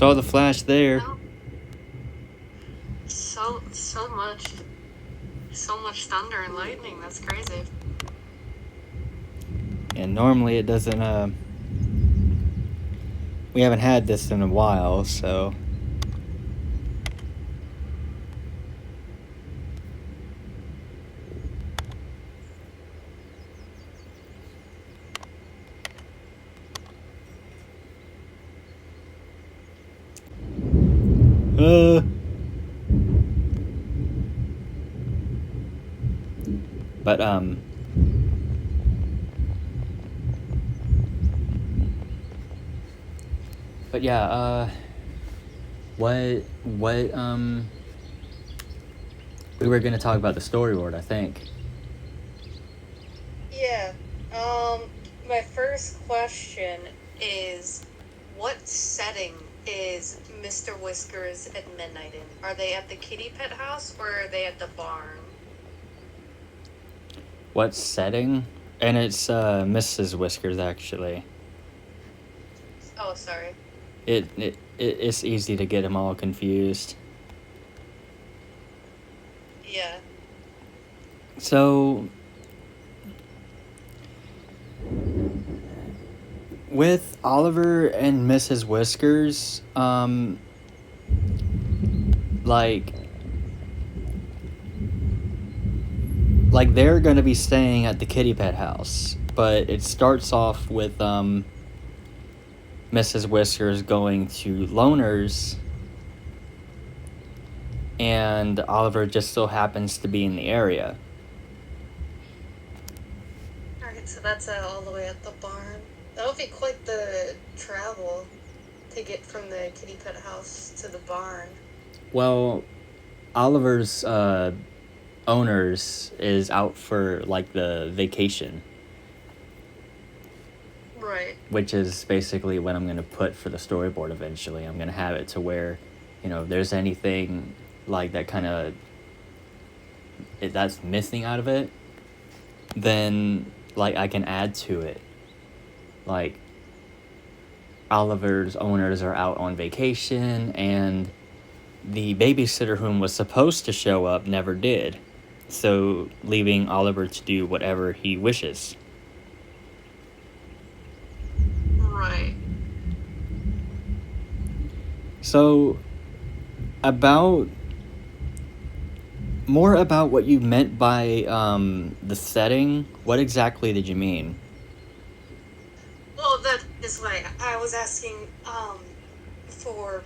Saw the flash there. Oh, so much thunder and lightning. That's crazy. And normally it doesn't, we haven't had this in a while, so... But, But yeah, what, we were gonna talk about the storyboard, I think. Yeah. My first question is, what setting is Mr. Whiskers at midnight in? Are they at the kitty pet house or are they at the barn? What setting? And it's, Mrs. Whiskers, actually. Oh, sorry. It's easy to get them all confused. Yeah. So, with Oliver and Mrs. Whiskers, like they're gonna be staying at the kitty pet house, but it starts off with, Mrs. Whiskers going to Loners, and Oliver just so happens to be in the area. Alright, so that's all the way at the barn. That'll be quite the travel to get from the kitty pet house to the barn. Well, Oliver's owners is out for like the vacation, Right. which is basically what I'm gonna put for the storyboard eventually. I'm gonna have it to where, if there's anything like that kind of that's missing out of it, then like I can add to it. Like Oliver's owners are out on vacation, and the babysitter whom was supposed to show up never did, so leaving Oliver to do whatever he wishes. Right. So, more about what you meant by the setting. What exactly did you mean? Well, that is why I was asking for,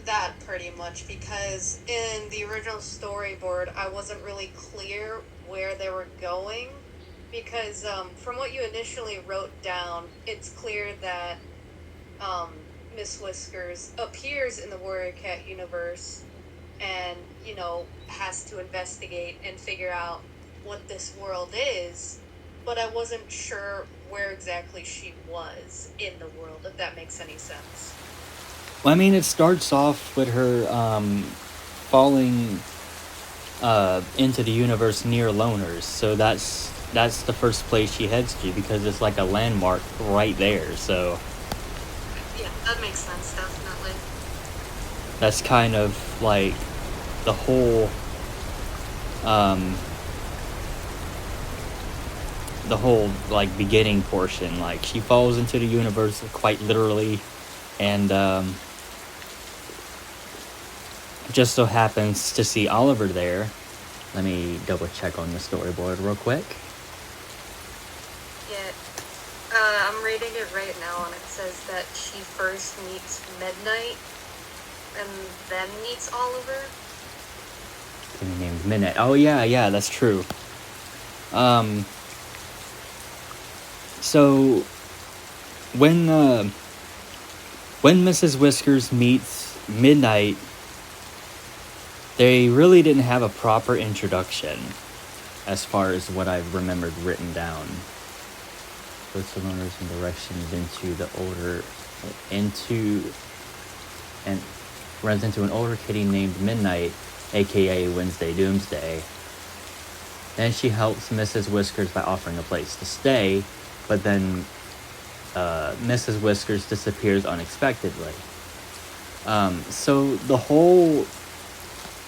that pretty much, because in the original storyboard, I wasn't really clear where they were going, because from what you initially wrote down, it's clear that Miss Whiskers appears in the Warrior Cat universe and, has to investigate and figure out what this world is, but I wasn't sure where exactly she was in the world, if that makes any sense. Well, I mean, it starts off with her falling into the universe near Loners, so that's the first place she heads to, because it's like a landmark right there. So Yeah, that makes sense, definitely. that's kind of like the whole like beginning portion. Like she falls into the universe quite literally, and just so happens to see Oliver there. Let me double check on the storyboard real quick. Yeah, I'm reading it right now, and it says that she first meets Midnight and then meets Oliver. Named Midnight. Oh yeah, that's true. So when Mrs. Whiskers meets Midnight, they really didn't have a proper introduction, as far as what I've remembered written down. Puts the loners and directions and runs into an older kitty named Midnight, aka Wednesday Doomsday. Then she helps Mrs. Whiskers by offering a place to stay, but then Mrs. Whiskers disappears unexpectedly. So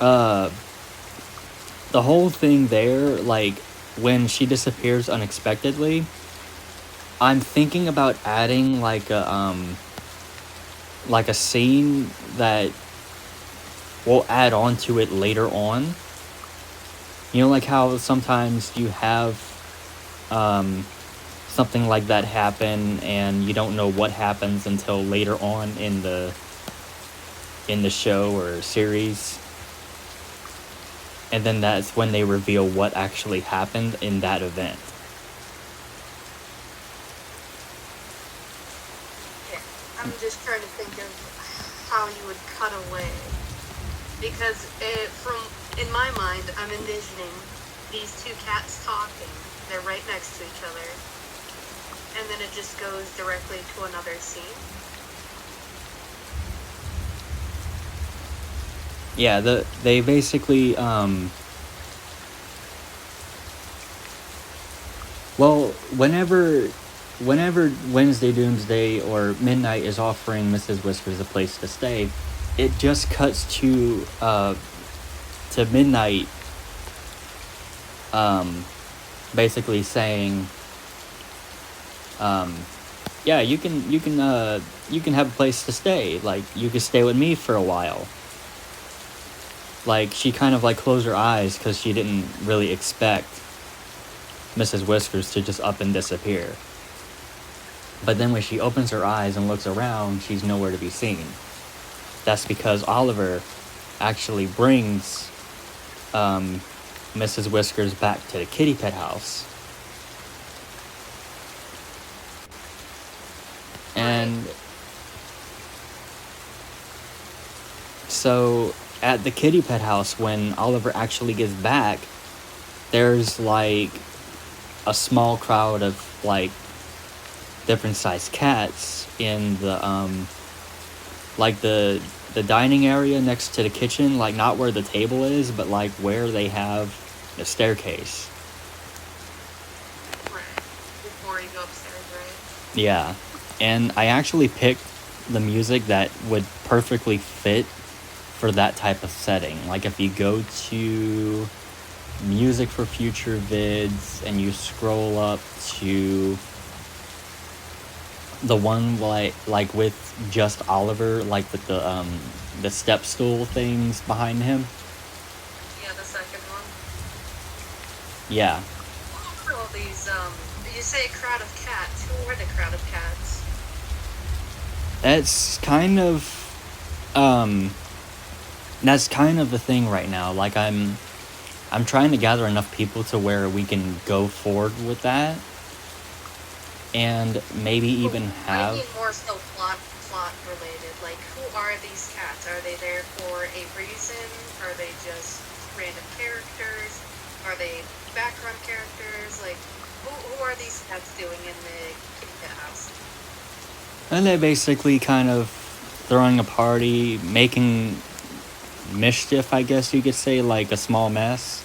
uh, the whole thing there, like when she disappears unexpectedly, I'm thinking about adding like a scene that will add on to it later on. You know, like how sometimes you have um, something like that happen, and you don't know what happens until later on in the show or series, and then that's when they reveal what actually happened in that event. Yeah, I'm just trying to think of how you would cut away because from in my mind, I'm envisioning these two cats talking. They're right next to each other, and then it just goes directly to another scene. Yeah, they basically well, whenever Wednesday Doomsday or Midnight is offering Mrs. Whiskers a place to stay, it just cuts to Midnight um basically saying um yeah, you can have a place to stay. Like you can stay with me for a while. Like she kind of like closed her eyes cuz she didn't really expect Mrs. Whiskers to just up and disappear. But then when she opens her eyes and looks around, she's nowhere to be seen. That's because Oliver actually brings um, Mrs. Whiskers back to the kitty pet house. Right. And so at the kitty pet house, when Oliver actually gets back, there's like a small crowd of like different sized cats in the dining area next to the kitchen, like not where the table is, but like where they have the staircase. Right. Before you go upstairs, right? Yeah. And I actually picked the music that would perfectly fit for that type of setting. Like if you go to music for future vids and you scroll up to the one like with just Oliver, like with the step stool things behind him. Yeah, the second one. Yeah. What are all these? You say a crowd of cats. Who are the crowd of cats? That's kind of um that's kind of the thing right now. Like I'm trying to gather enough people to where we can go forward with that and maybe even I have mean more so plot related. Like, who are these cats? Are they there for a reason? Are they just random characters? Are they background characters? Like, who are these cats doing in the kitty cat house? and they're basically kind of throwing a party, making mischief, I guess you could say, like a small mess.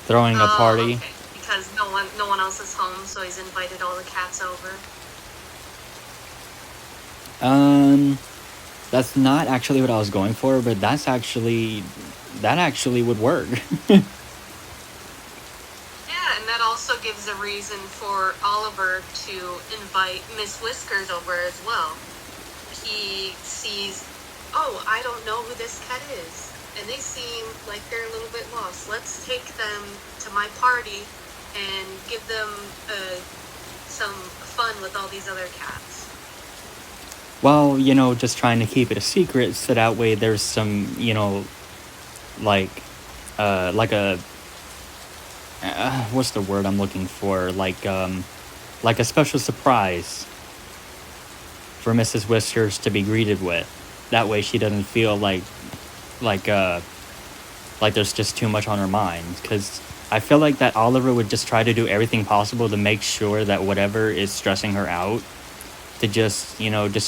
Throwing a Oh, party. okay. Because no one else is home, so he's invited all the cats over. Um, that's not actually what I was going for, but that actually would work. Yeah, and that also gives a reason for Oliver to invite Miss Whiskers over as well. He sees, oh, I don't know who this cat is, and they seem like they're a little bit lost. Let's take them to my party and give them some fun with all these other cats. Well, just trying to keep it a secret so that way there's some, like, like a, what's the word I'm looking for? Like a special surprise for Mrs. Whiskers to be greeted with. That way she doesn't feel like, like there's just too much on her mind. Because I feel like that Oliver would just try to do everything possible to make sure that whatever is stressing her out, to just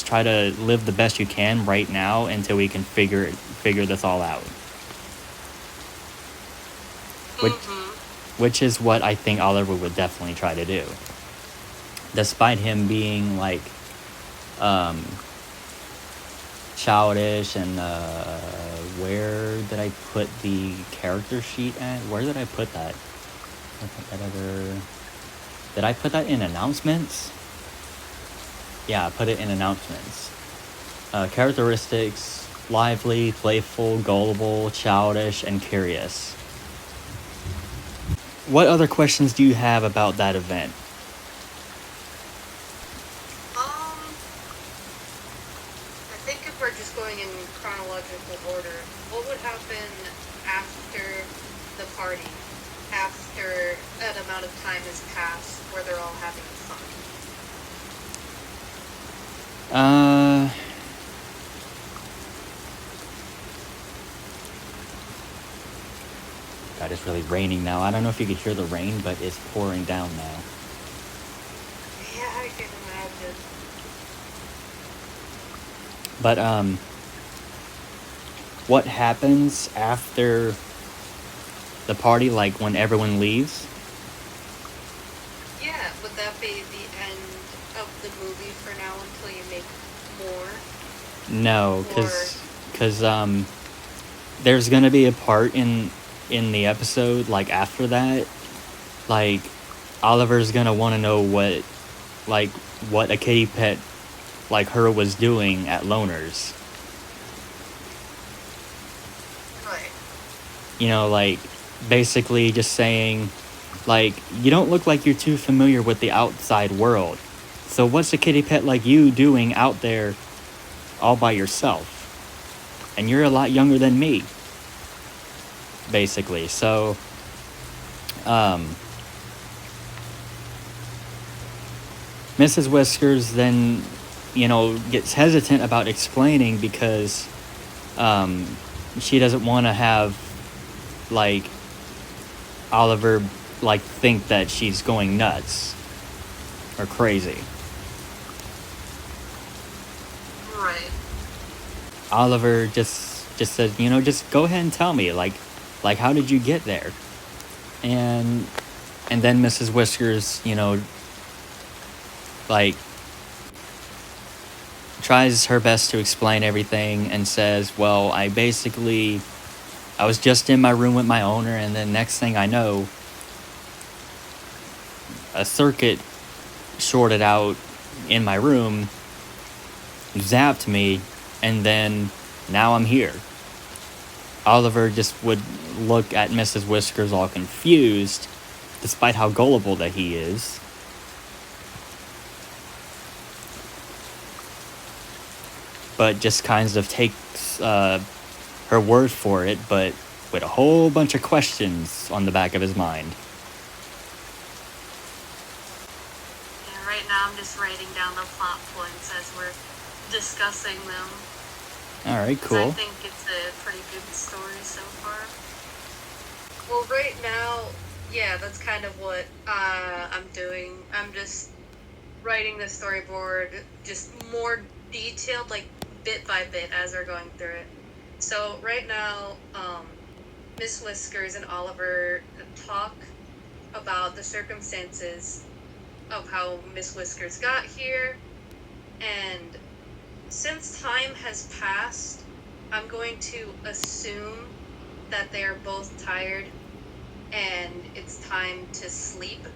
try to live the best you can right now until we can figure this all out. Which which is what I think Oliver would definitely try to do. Despite him being like childish, and where did I put the character sheet at? Where did I put that? I don't think that ever. Did I put that in announcements? Yeah, I put it in announcements. Characteristics: lively, playful, gullible, childish, and curious. What other questions do you have about that event? I think if we're just going in chronological order, what would happen after the party? After an amount of time has passed where they're all having fun? God, it's really raining now. I don't know if you could hear the rain, but it's pouring down now. Yeah, I can imagine. But what happens after the party, like when everyone leaves? Yeah, would that be the end of the movie for now until you make more? No, Or because there's gonna be a part in the episode like after that, like Oliver's gonna want to know what a kitty pet like her was doing at Loners. right. You know, like basically just saying, like, you don't look like you're too familiar with the outside world. So what's a kitty pet like you doing out there all by yourself? And you're a lot younger than me, basically. So, Mrs. Whiskers then, gets hesitant about explaining because she doesn't want to have, like, Oliver, like, think that she's going nuts or crazy. Right. Oliver just says, just go ahead and tell me, like how did you get there? And then Mrs. Whiskers, like tries her best to explain everything and says, well, I was just in my room with my owner, and then next thing I know, a circuit shorted out in my room, zapped me, and then now I'm here. Oliver just would look at Mrs. Whiskers all confused, despite how gullible that he is. But just kind of takes her word for it, but with a whole bunch of questions on the back of his mind. Yeah, right now I'm just writing down the plot points as we're discussing them. Alright, cool. I think it's a pretty good story so far. Well, right now, yeah, that's kind of what I'm doing. I'm just writing the storyboard, just more detailed, like bit by bit as we're going through it. So right now, Miss Whiskers and Oliver talk about the circumstances of how Miss Whiskers got here, and since time has passed, I'm going to assume that they are both tired and it's time to sleep,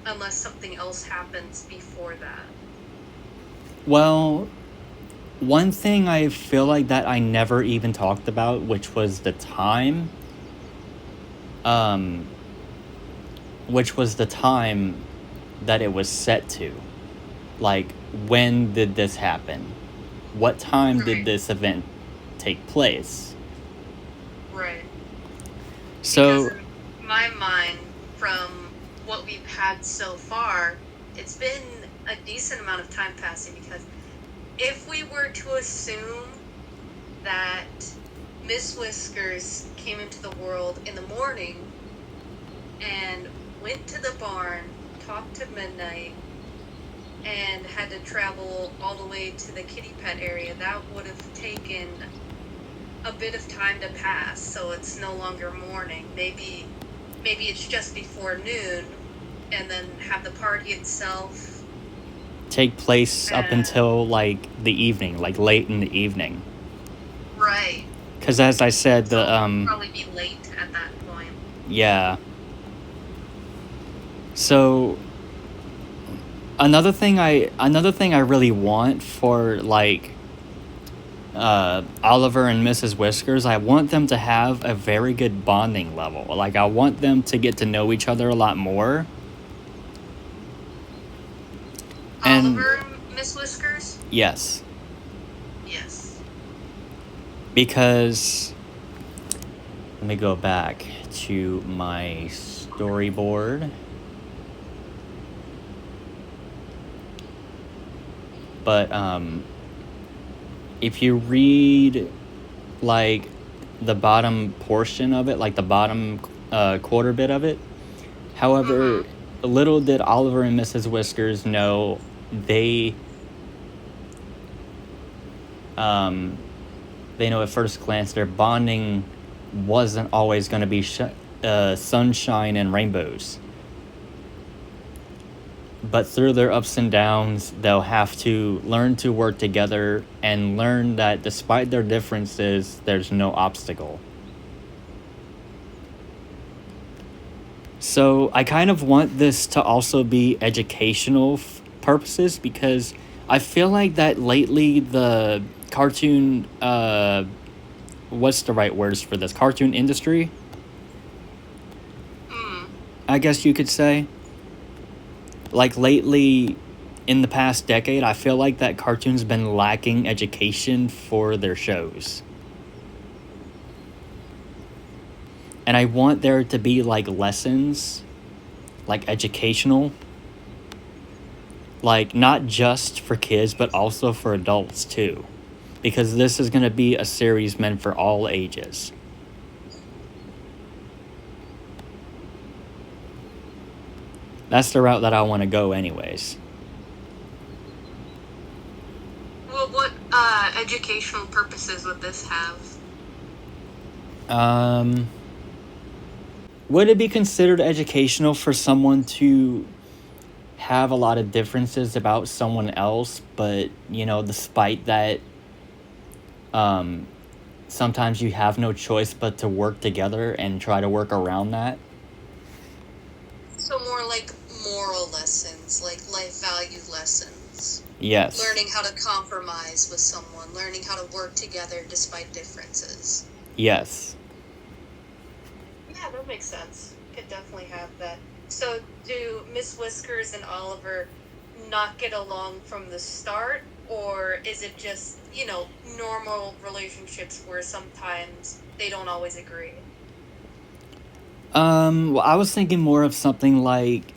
unless something else happens before that. Well, one thing I feel like that I never even talked about, which was the time. Which was the time that it was set to. Like, when did this happen? What time did this event take place? Right. So, because in my mind, from what we've had so far, it's been a decent amount of time passing, because if we were to assume that Miss Whiskers came into the world in the morning and went to the barn, talked to Midnight, and had to travel all the way to the kitty pet area, that would have taken a bit of time to pass, so it's no longer morning. Maybe it's just before noon, and then have the party itself take place up until, like, the evening, like, late in the evening. Right. Because as I said, So it'll probably be late at that point. yeah. So another thing I really want for like Oliver and Mrs. Whiskers, I want them to have a very good bonding level. Like I want them to get to know each other a lot more. And Oliver and Miss Whiskers? yes, Yes. because let me go back to my storyboard. But if you read like the bottom portion of it, like the bottom quarter bit of it, however, little did Oliver and Mrs. Whiskers know they they know at first glance their bonding wasn't always going to be sunshine and rainbows. But through their ups and downs, they'll have to learn to work together and learn that despite their differences, there's no obstacle. So I kind of want this to also be educational purposes, because I feel like that lately the cartoon, what's the right words for this? Cartoon industry, I guess you could say. Like lately, in the past decade, I feel like that cartoon's been lacking education for their shows. And I want there to be like lessons, like educational, like not just for kids, but also for adults too. Because this is going to be a series meant for all ages. That's the route that I want to go anyways. Well, what educational purposes would this have? Would it be considered educational for someone to have a lot of differences about someone else, but, despite that, sometimes you have no choice but to work together and try to work around that? So more like moral lessons, like life value lessons. Yes. Learning how to compromise with someone, learning how to work together despite differences. Yes. Yeah, that makes sense. Could definitely have that. So do Miss Whiskers and Oliver not get along from the start, or is it just, normal relationships where sometimes they don't always agree? Well, I was thinking more of something like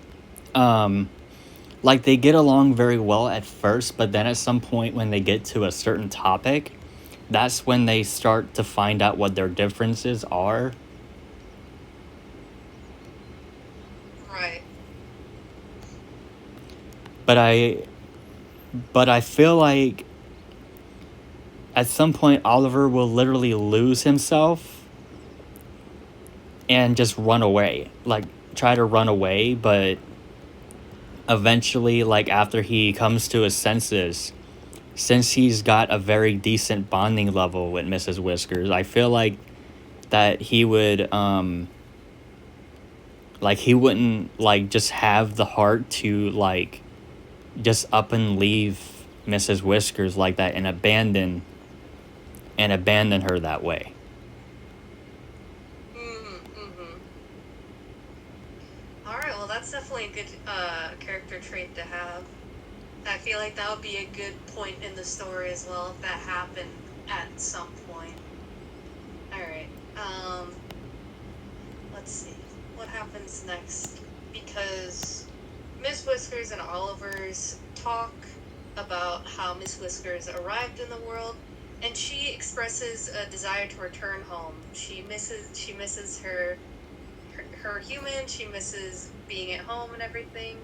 they get along very well at first, but then at some point when they get to a certain topic, that's when they start to find out what their differences are. Right. But I feel like at some point Oliver will literally lose himself and just run away. Like try to run away, but eventually, like after he comes to his senses, since he's got a very decent bonding level with Mrs. Whiskers, I feel like that he would like he wouldn't like just have the heart to like just up and leave Mrs. Whiskers like that and abandon her that way. Alright, well that's definitely a good character trait to have. I feel like that would be a good point in the story as well if that happened at some point. Alright, let's see. What happens next? Because Miss Whiskers and Oliver's talk about how Miss Whiskers arrived in the world, and she expresses a desire to return home. She misses her human, she misses being at home and everything.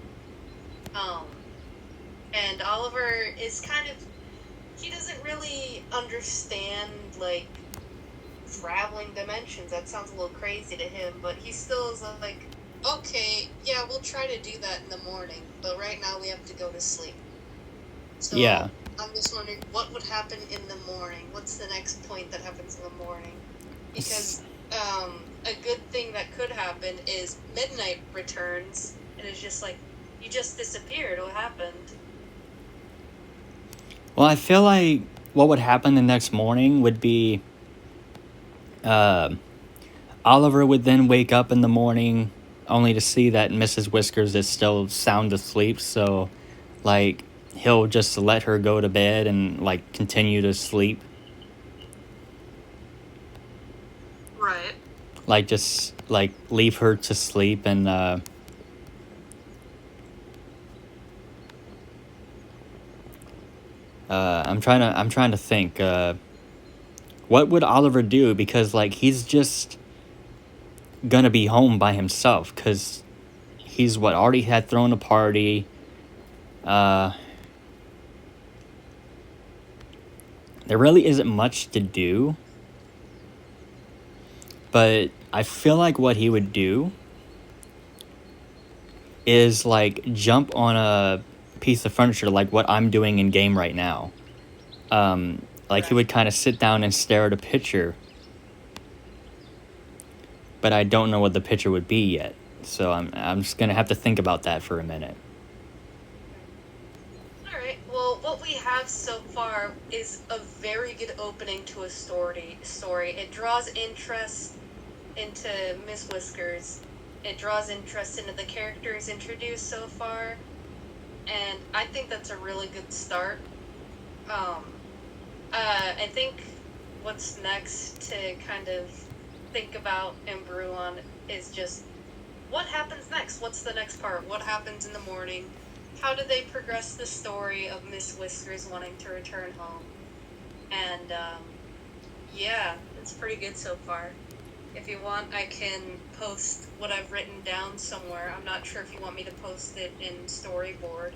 And Oliver is he doesn't really understand, like, traveling dimensions. That sounds a little crazy to him, but he still is like, okay, yeah, we'll try to do that in the morning, but right now we have to go to sleep. So Yeah. I'm just wondering what would happen in the morning. What's the next point that happens in the morning? Because a good thing that could happen is midnight returns and it's just like you just disappeared. What happened? Well, I feel like what would happen the next morning would be Oliver would then wake up in the morning only to see that Mrs. Whiskers is still sound asleep, so like he'll just let her go to bed and like continue to sleep. Right. Like just like leave her to sleep and I'm trying to think what would Oliver do, because like he's just gonna be home by himself cuz he's what already had thrown a party. uh there really isn't much to do, but I feel like what he would do is like jump on a piece of furniture like what I'm doing in game right now. Like he Right. would kind of sit down and stare at a picture, but I don't know what the picture would be yet. So I'm just gonna have to think about that for a minute. All right. Well, what we have so far is a very good opening to a story. It draws interest into Miss Whiskers. It draws interest into the characters introduced so far, and I think that's a really good start. I think what's next to kind of think about and brew on is just what happens next. What's the next part? What happens in the morning? How do they progress the story of Miss Whiskers wanting to return home? And yeah, it's pretty good so far. If you want, I can post what I've written down somewhere. I'm not sure if you want me to post it in storyboard.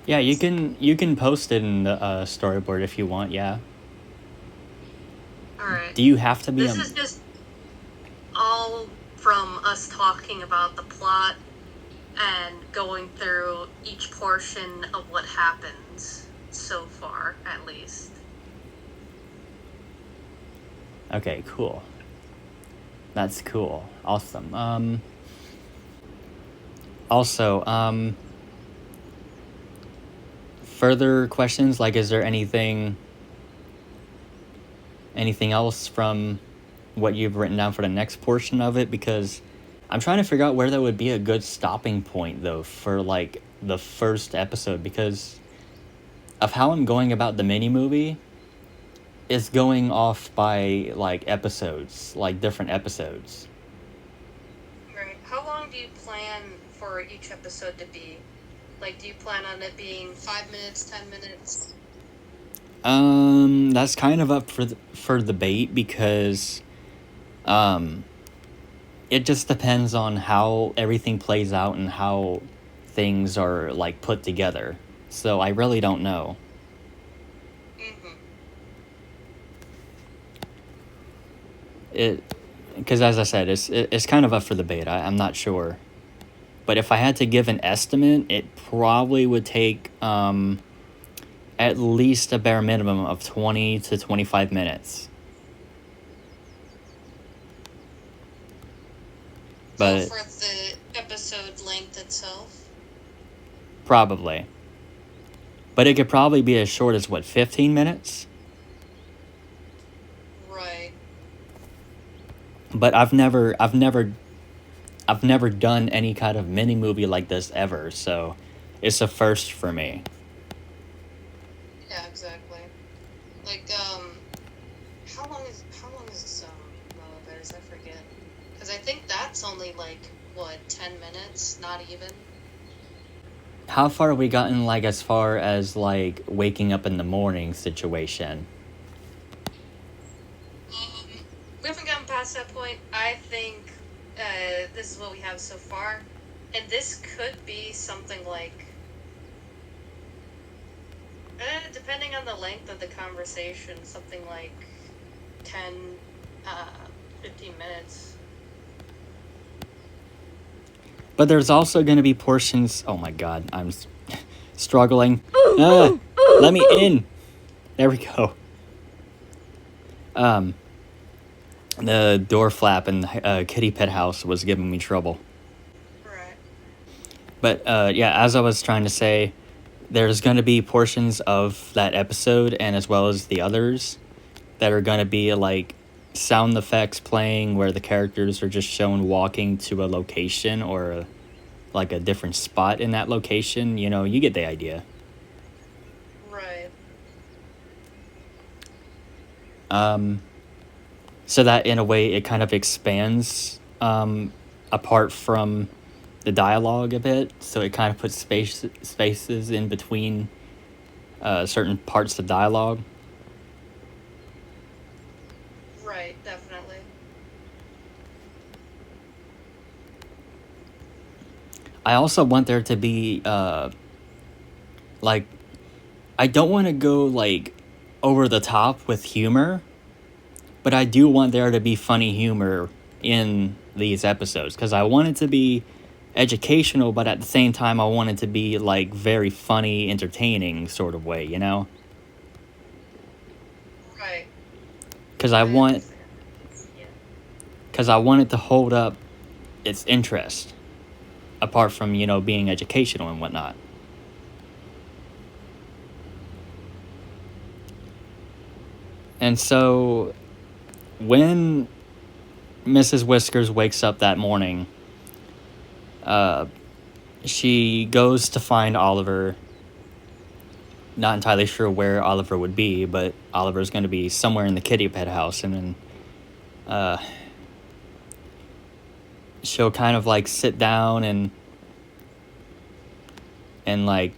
Yeah, you can post it in the storyboard if you want. Yeah. All right. Do you have to be This is just all from us talking about the plot and going through each portion of what happens so far, at least. Okay, cool. That's cool. Awesome. Also, further questions? Like, is there anything else from what you've written down for the next portion of it? Because I'm trying to figure out where there would be a good stopping point, though, for like the first episode, because of how I'm going about the mini movie. It's going off by like episodes, like different episodes. Right. How long do you plan for each episode to be? Like, do you plan on it being 5 minutes, 10 minutes? That's kind of up for debate, because it just depends on how everything plays out and how things are like put together. So I really don't know. It, because as I said, it's kind of up for debate. I'm not sure, but if I had to give an estimate, it probably would take at least a bare minimum of 20 to 25 minutes. But So for the episode length itself? Probably. But it could probably be as short as, what, 15 minutes? Right. But I've never done any kind of mini movie like this ever, so it's a first for me. Yeah, exactly. Like, how long is this, Bears? I forget. Because I think that's only, like, what, 10 minutes? Not even? How far have we gotten, like, as far as, like, waking up in the morning situation? We haven't gotten past that point. I think, this is what we have so far. And this could be something like, depending on the length of the conversation, something like 10, 15 minutes. But there's also going to be portions... Oh my god, I'm struggling. Let me in. There we go. The door flap in the kitty pet house was giving me trouble. Right. But yeah, as I was trying to say, there's going to be portions of that episode and as well as the others that are going to be like sound effects playing where the characters are just shown walking to a location or like a different spot in that location. You know, you get the idea. Right. So that in a way it kind of expands apart from the dialogue a bit. So it kind of puts spaces in between certain parts of dialogue. Right, definitely. I also want there to be like I don't want to go like over the top with humor, but I do want there to be funny humor in these episodes because I want it to be educational, but at the same time I want it to be like very funny, entertaining sort of way, you know? Right. Because I want understand. Yeah. because I want it to hold up its interest, apart from you know being educational and whatnot. And so when Mrs. Whiskers wakes up that morning, she goes to find Oliver. Not entirely sure where Oliver would be, but Oliver's going to be somewhere in the kitty pet house, and then she'll kind of like sit down and like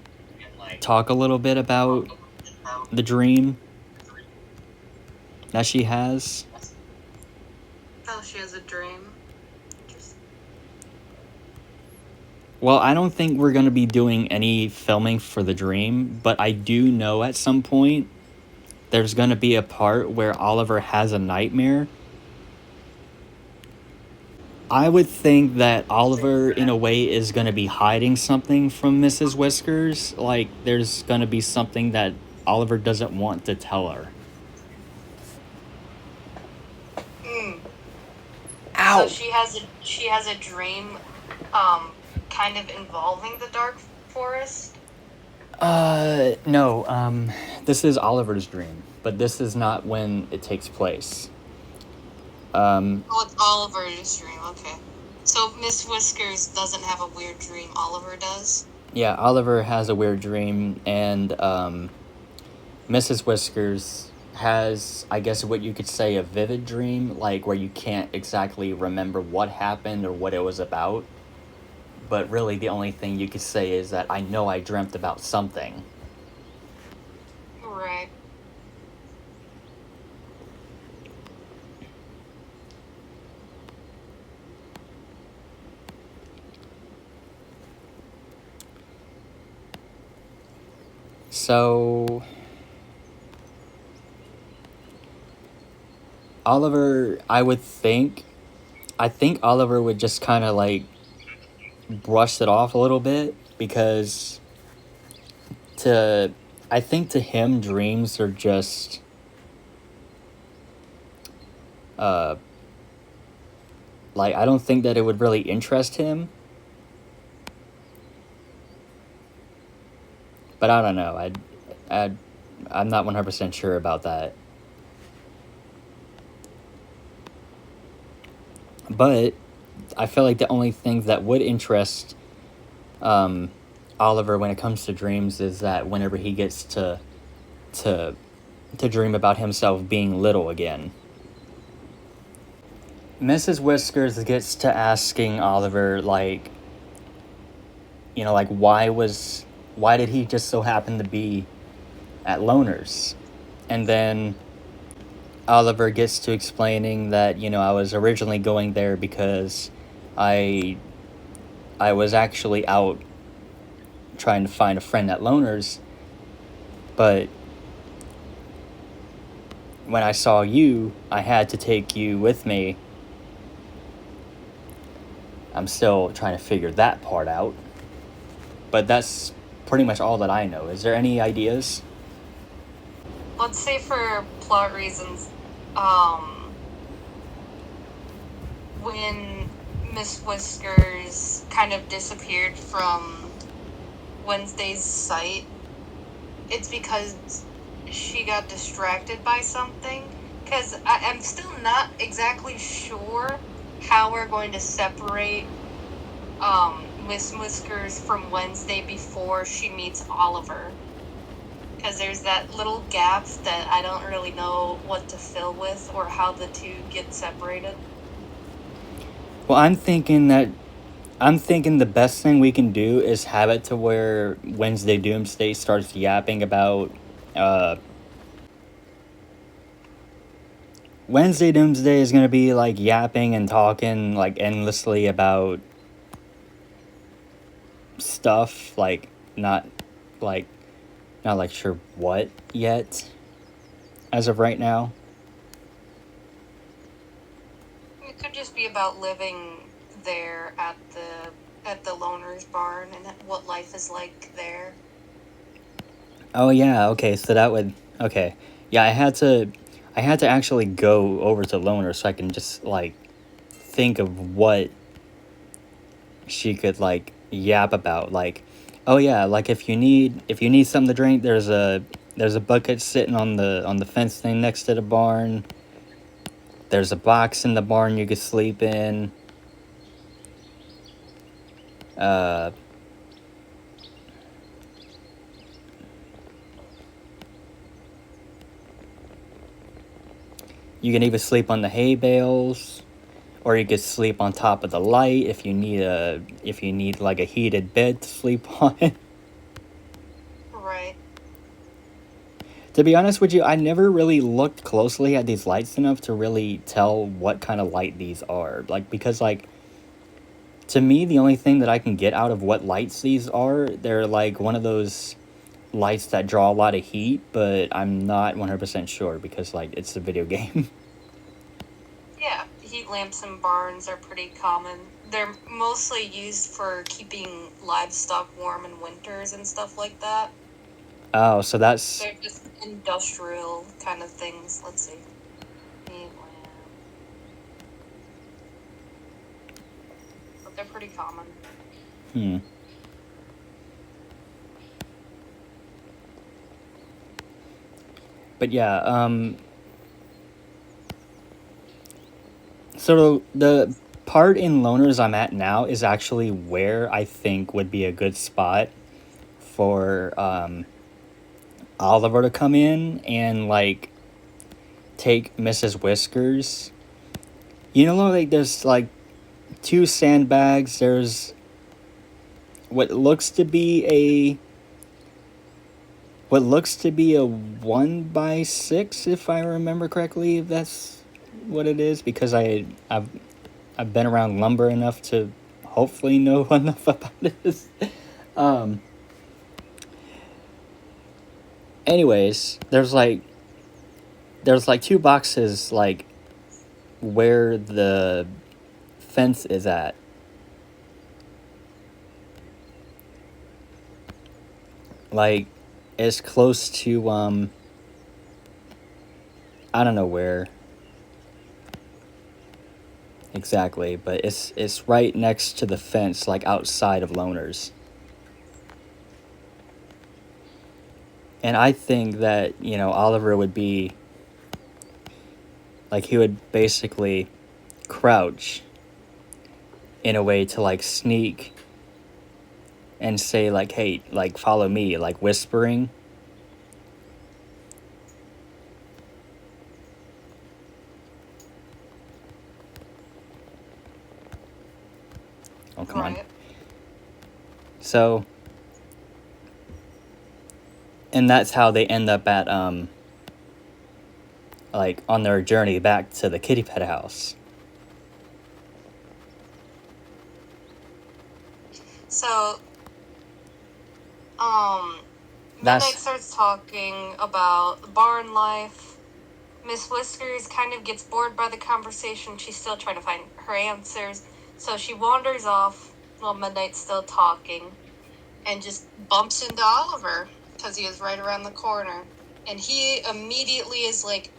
talk a little bit about the dream that she has. Oh, she has a dream. Just Well, I don't think we're going to be doing any filming for the dream, but I do know at some point there's going to be a part where Oliver has a nightmare. I would think that Oliver, in a way, is going to be hiding something from Mrs. Whiskers. Like, there's going to be something that Oliver doesn't want to tell her. So she has a dream, kind of involving the Dark Forest. No, this is Oliver's dream, but this is not when it takes place. Oh, it's Oliver's dream. Okay. So Miss Whiskers doesn't have a weird dream. Oliver does. Yeah, Oliver has a weird dream, and Mrs. Whiskers has, I guess, what you could say a vivid dream, like where you can't exactly remember what happened or what it was about. But really, the only thing you could say is that I know I dreamt about something. Right. So Oliver, I think Oliver would just kind of like brush it off a little bit because I think to him dreams are just like I don't think that it would really interest him. But I don't know. I'm not 100% sure about that. But I feel like the only thing that would interest Oliver when it comes to dreams is that whenever he gets to dream about himself being little again. Mrs. Whiskers gets to asking Oliver like, you know, like why did he just so happen to be at Loners? And then Oliver gets to explaining that, you know, I was originally going there because I was actually out trying to find a friend at Loners, but when I saw you, I had to take you with me. I'm still trying to figure that part out. But that's pretty much all that I know. Is there any ideas? Let's say for plot reasons, when Miss Whiskers kind of disappeared from Wednesday's sight, it's because she got distracted by something. Because I'm still not exactly sure how we're going to separate Miss Whiskers from Wednesday before she meets Oliver. Because there's that little gap that I don't really know what to fill with or how the two get separated. Well, I'm thinking the best thing we can do is have it to where Wednesday Doomsday starts yapping about Wednesday Doomsday is gonna be like yapping and talking like endlessly about stuff, like like not like sure what yet as of right now. It could just be about living there at the loner's barn and what life is like there. Oh yeah, okay, so that would okay. Yeah, I had to actually go over to Loner so I can just like think of what she could like yap about. Like, oh yeah, like if you need something to drink, there's a bucket sitting on the fence thing next to the barn. There's a box in the barn you could sleep in. Uh you can either sleep on the hay bales, or you could sleep on top of the light if you need like a heated bed to sleep on. Right. To be honest with you, I never really looked closely at these lights enough to really tell what kind of light these are. Like, because, like, to me, the only thing that I can get out of what lights these are, they're like one of those lights that draw a lot of heat, but I'm not 100% sure because, like, it's a video game. Yeah, heat lamps in barns are pretty common. They're mostly used for keeping livestock warm in winters and stuff like that. Oh, so that's. They're just industrial kind of things. Let's see. Heat lamp. But they're pretty common. Hmm. But yeah, so the part in Loners I'm at now is actually where I think would be a good spot for Oliver to come in and like take Mrs. Whiskers. You know, like there's like two sandbags. There's what looks to be a 1x6, if I remember correctly. If that's what it is, because I've been around lumber enough to hopefully know enough about this. Anyways, there's like two boxes like where the fence is at. Like it's close to I don't know where exactly, but it's right next to the fence, like outside of Loners. And I think that, you know, Oliver would be like he would basically crouch in a way to like sneak and say like, hey, like follow me, like whispering. Oh, come on. So, and that's how they end up at like on their journey back to the kitty pet house. So, Midnight starts talking about barn life. Miss Whiskers kind of gets bored by the conversation. She's still trying to find her answers. So she wanders off while Midnight's still talking. and just bumps into Oliver because he is right around the corner. And he immediately is like,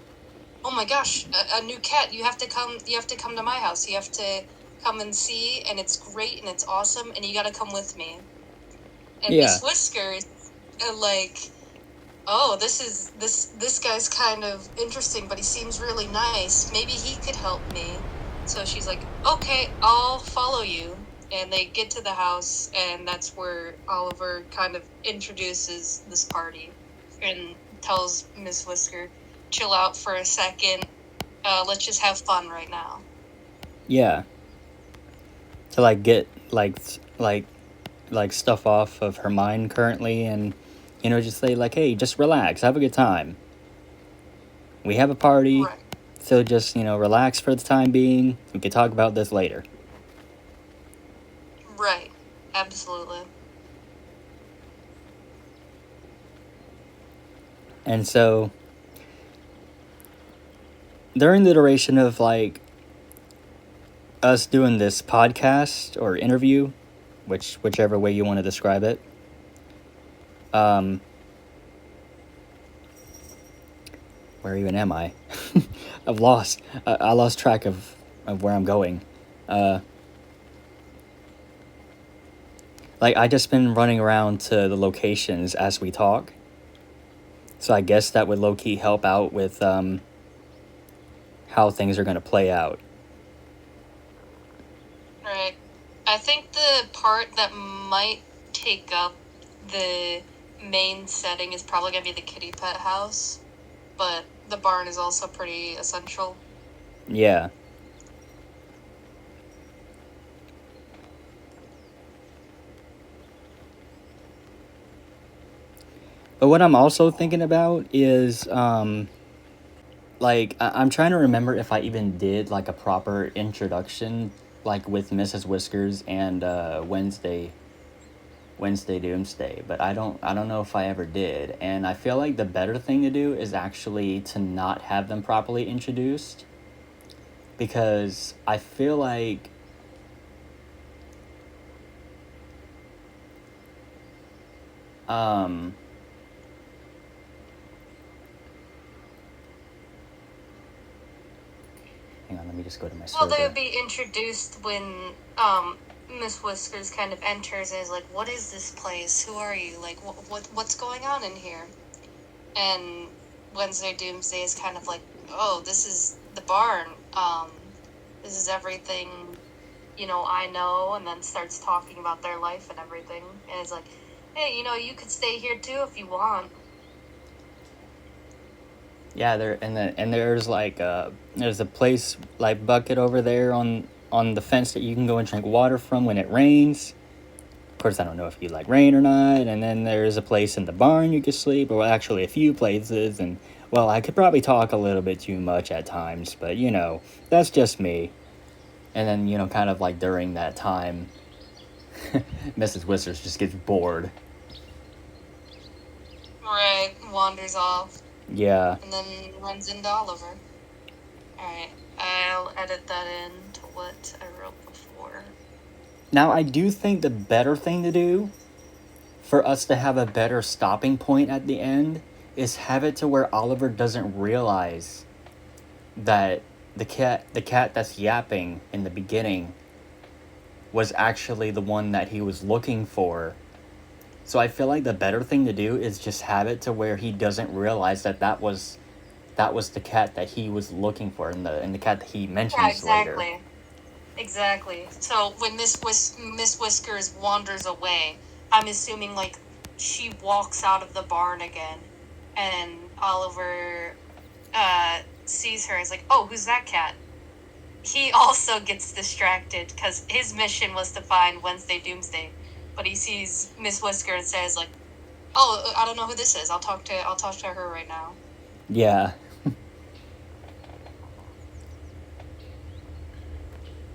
"Oh my gosh, a new cat! You have to come! You have to come to my house. You have to come and see, and it's great and it's awesome, and you got to come with me." And Yeah. Miss Whiskers, like, "Oh, this guy's kind of interesting, but he seems really nice. Maybe he could help me." So she's like, "Okay, I'll follow you." And they get to the house, and that's where Oliver kind of introduces this party and tells Miss Whisker, "Chill out for a second. Let's just have fun right now." Yeah. To like get like stuff off of her mind currently, and just say like, hey, just relax, have a good time. We have a party, Right. so just relax for the time being. We can talk about this later. Right. Absolutely. And so during the duration of like us doing this podcast or interview, whichever way you want to describe it, where even am I? I've lost. I lost track of where I'm going. Like I just been running around to the locations as we talk. So I guess that would low key help out with how things are going to play out. Right. I think the part that might take up the main setting is probably going to be the kitty pet house, but the barn is also pretty essential. Yeah. But what I'm also thinking about is, like, I'm trying to remember if I even did, like, a proper introduction, like, with Mrs. Whiskers and Wednesday Doomsday, but I don't know if I ever did. And I feel like the better thing to do is actually to not have them properly introduced, because I feel like um hang on, let me just go to my Well, they server. would be introduced when Miss Whiskers kind of enters and is like, "What is this place? Who are you? Like, what's going on in here?" And Wednesday Doomsday is kind of like, "Oh, this is the barn. This is everything, I know," and then starts talking about their life and everything. And it's like, "Hey, you could stay here too if you want." Yeah, there's like there's a place like bucket over there on the fence that you can go and drink water from when it rains. Of course, I don't know if you like rain or not. And then there's a place in the barn you can sleep, or actually a few places. And well, I could probably talk a little bit too much at times, but that's just me. And then kind of like during that time, Mrs. Whiskers just gets bored. Right, wanders off. Yeah. And then runs into Oliver. Alright, I'll edit that in to what I wrote before. Now, I do think the better thing to do for us to have a better stopping point at the end is have it to where Oliver doesn't realize that the cat that's yapping in the beginning was actually the one that he was looking for. So I feel like the better thing to do is just have it to where he doesn't realize that was the cat that he was looking for, and the cat that he mentions later. Exactly. So when Miss Whiskers wanders away, I'm assuming like she walks out of the barn again, and Oliver sees her. Is like, "Oh, who's that cat?" He also gets distracted because his mission was to find Wednesday Doomsday, but he sees Miss Whisker and says like, "Oh, I don't know who this is. I'll talk to her right now." Yeah.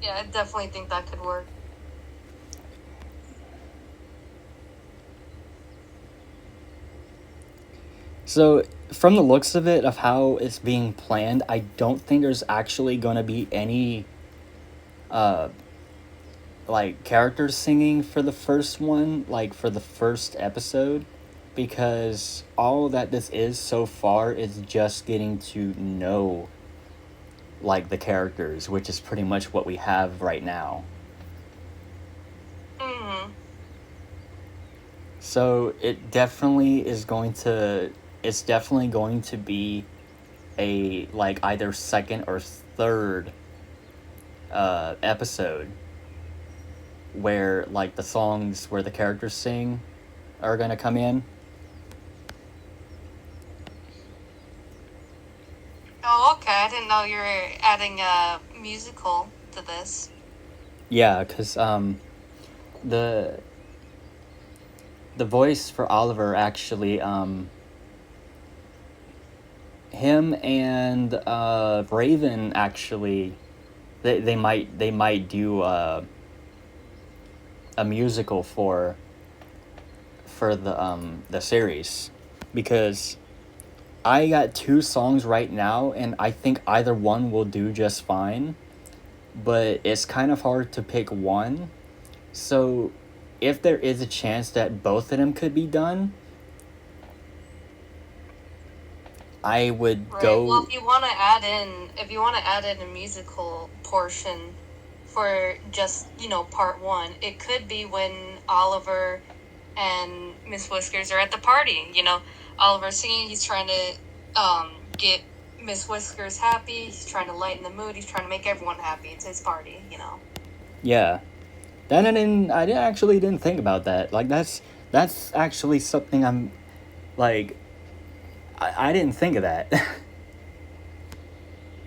Yeah, I definitely think that could work. So, from the looks of it, of how it's being planned, I don't think there's actually going to be any like characters singing for the first one, like for the first episode, because all that this is so far is just getting to know like the characters, which is pretty much what we have right now. Mm-hmm. So it's definitely going to be a like either second or third episode where like the songs where the characters sing are gonna come in. Oh, okay. I didn't know you were adding a musical to this. Yeah, because the the voice for Oliver actually him and Raven actually they might do a musical for the series, because I got two songs right now and I think either one will do just fine, but it's kind of hard to pick one. So if there is a chance that both of them could be done, I would Right. Well, go. if you want to add in a musical portion for just, part one, it could be when Oliver and Miss Whiskers are at the party. Oliver singing, he's trying to get Miss Whiskers happy, he's trying to lighten the mood, he's trying to make everyone happy. It's his party. Yeah, then actually didn't think about that. Like that's actually something I'm like I didn't think of that.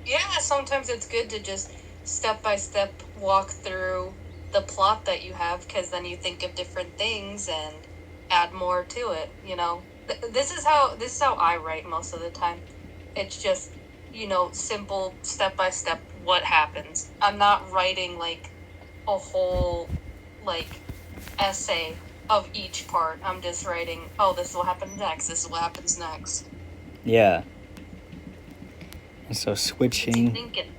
Yeah, sometimes it's good to just step by step walk through the plot that you have, because then you think of different things and add more to it. This is how I write most of the time. It's just simple step by step what happens. I'm not writing like a whole like essay of each part. I'm just writing, oh, this is what happens next, this is what happens next. Yeah. And so What's he thinking?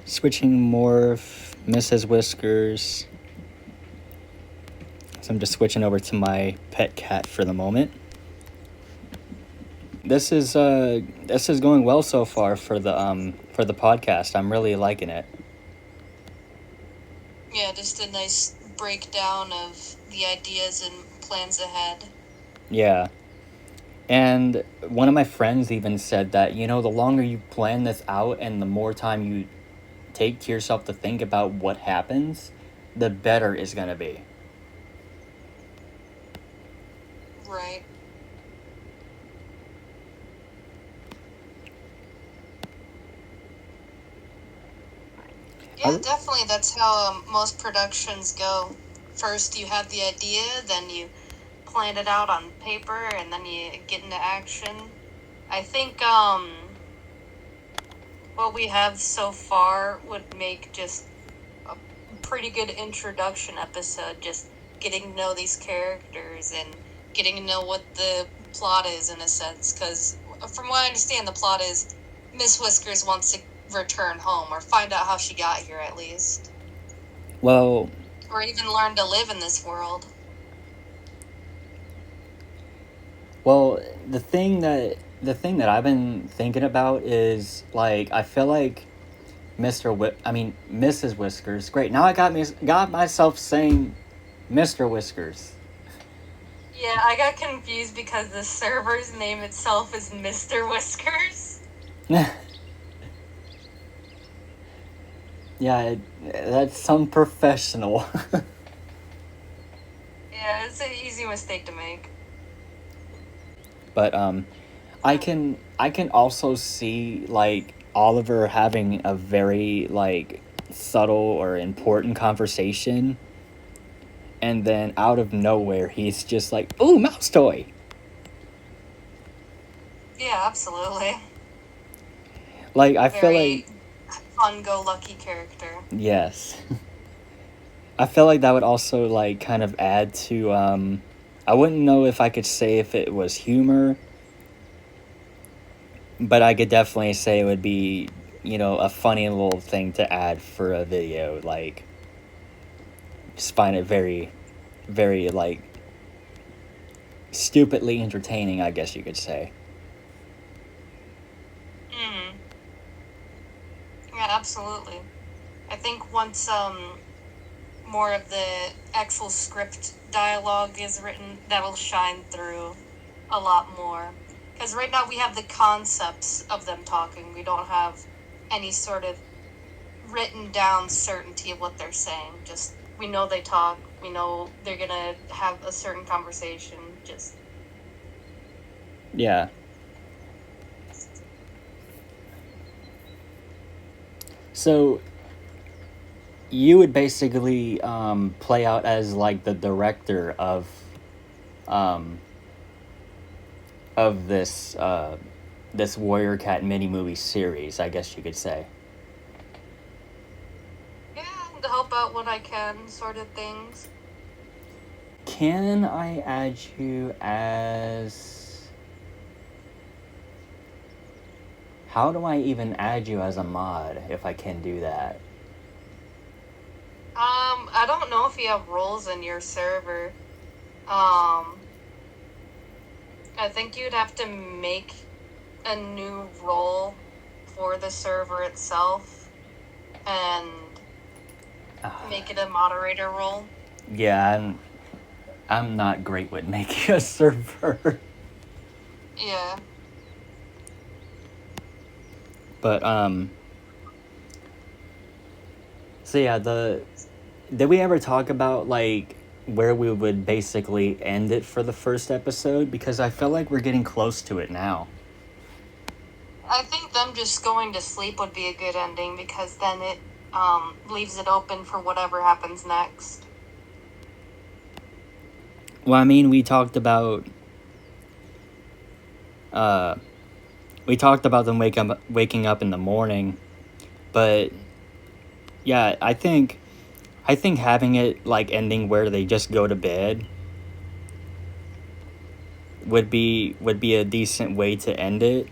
switching morph, Mrs. Whiskers. So I'm just switching over to my pet cat for the moment. This is going well so far for the podcast. I'm really liking it. Yeah, just a nice breakdown of the ideas and plans ahead. Yeah. And one of my friends even said that, the longer you plan this out and the more time you take to yourself to think about what happens, the better it's going to be. Right. Yeah, definitely. That's how most productions go. First, you have the idea, then you plan it out on paper, and then you get into action. I think what we have so far would make just a pretty good introduction episode, just getting to know these characters and getting to know what the plot is, in a sense, because from what I understand, the plot is Miss Whiskers wants to return home, or find out how she got here, at least. Well, Or even learn to live in this world. well, the thing that I've been thinking about is like I feel like Mrs. Whiskers. Great. Now I got myself saying Mr. Whiskers. Yeah, I got confused because the server's name itself is Mr. Whiskers. Yeah, that's some professional. Yeah, it's an easy mistake to make. But I can also see like Oliver having a very like subtle or important conversation, and then out of nowhere he's just like, "Ooh, mouse toy." Yeah, absolutely. Like I feel Very like fun-go-lucky character. yes. I feel like that would also like kind of add to I wouldn't know if I could say if it was humor, but I could definitely say it would be, a funny little thing to add for a video. Like just find it very, very, like, stupidly entertaining, I guess you could say. Mm. Yeah, absolutely. I think once more of the actual script dialogue is written, that will shine through a lot more. Because right now we have the concepts of them talking. We don't have any sort of written down certainty of what they're saying. Just we know they talk. We know they're gonna have a certain conversation. Just Yeah. So you would basically play out as like the director um, of this Warrior Cat mini movie series, I guess you could say. yeah, to help out when I can, sort of things. Can I add you as? How do I even add you as a mod if I can do that? I don't know if you have roles in your server. I think you'd have to make a new role for the server itself and make it a moderator role. Yeah, I'm not great with making a server. Yeah. But so yeah, did we ever talk about like where we would basically end it for the first episode? Because I feel like we're getting close to it now. I think them just going to sleep would be a good ending because then it leaves it open for whatever happens next. Well, I mean, uh we talked about them waking up in the morning, but yeah, I think having it like ending where they just go to bed would be a decent way to end it.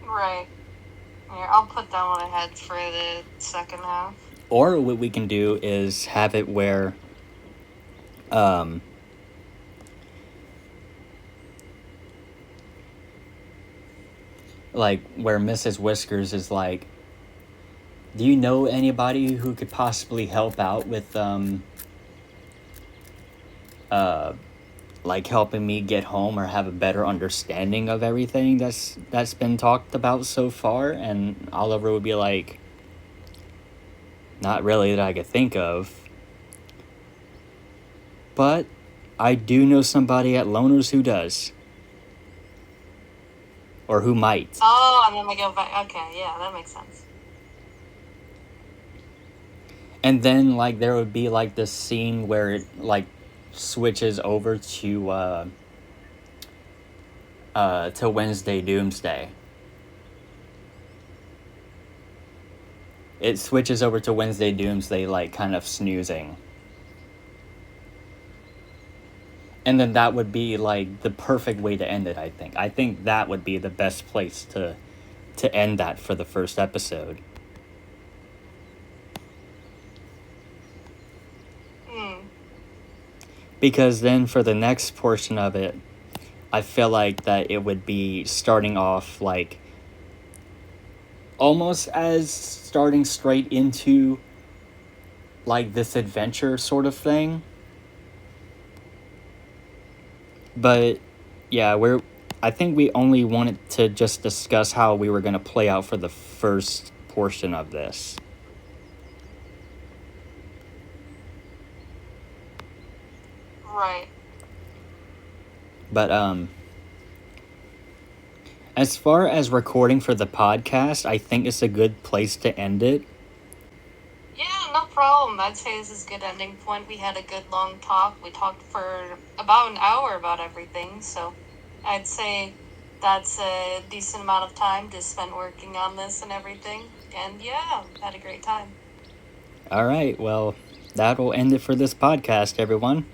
Right. Here, I'll put that one ahead for the second half. Or what we can do is have it where um like where Mrs. Whiskers is like, do you know anybody who could possibly help out with uh like helping me get home or have a better understanding of everything that's been talked about so far? And Oliver would be like, not really that I could think of, but I do know somebody at Loners who does, or who might. Oh, and then we go back. Okay, yeah, that makes sense. And then like there would be like this scene where it like switches over to Wednesday Doomsday. It switches over to Wednesday Doomsday, like kind of snoozing. And then that would be like the perfect way to end it, I think. I think that would be the best place to end that for the first episode. Hmm. Because then for the next portion of it, I feel like that it would be starting off like almost as starting straight into like this adventure sort of thing. But yeah, I think we only wanted to just discuss how we were going to play out for the first portion of this. Right. But as far as recording for the podcast, I think it's a good place to end it. Yeah, no problem. I'd say this is a good ending point. We had a good long talk. We talked for about an hour about everything, so I'd say that's a decent amount of time to spend working on this and everything. And yeah, had a great time. All right, well, that will end it for this podcast, everyone.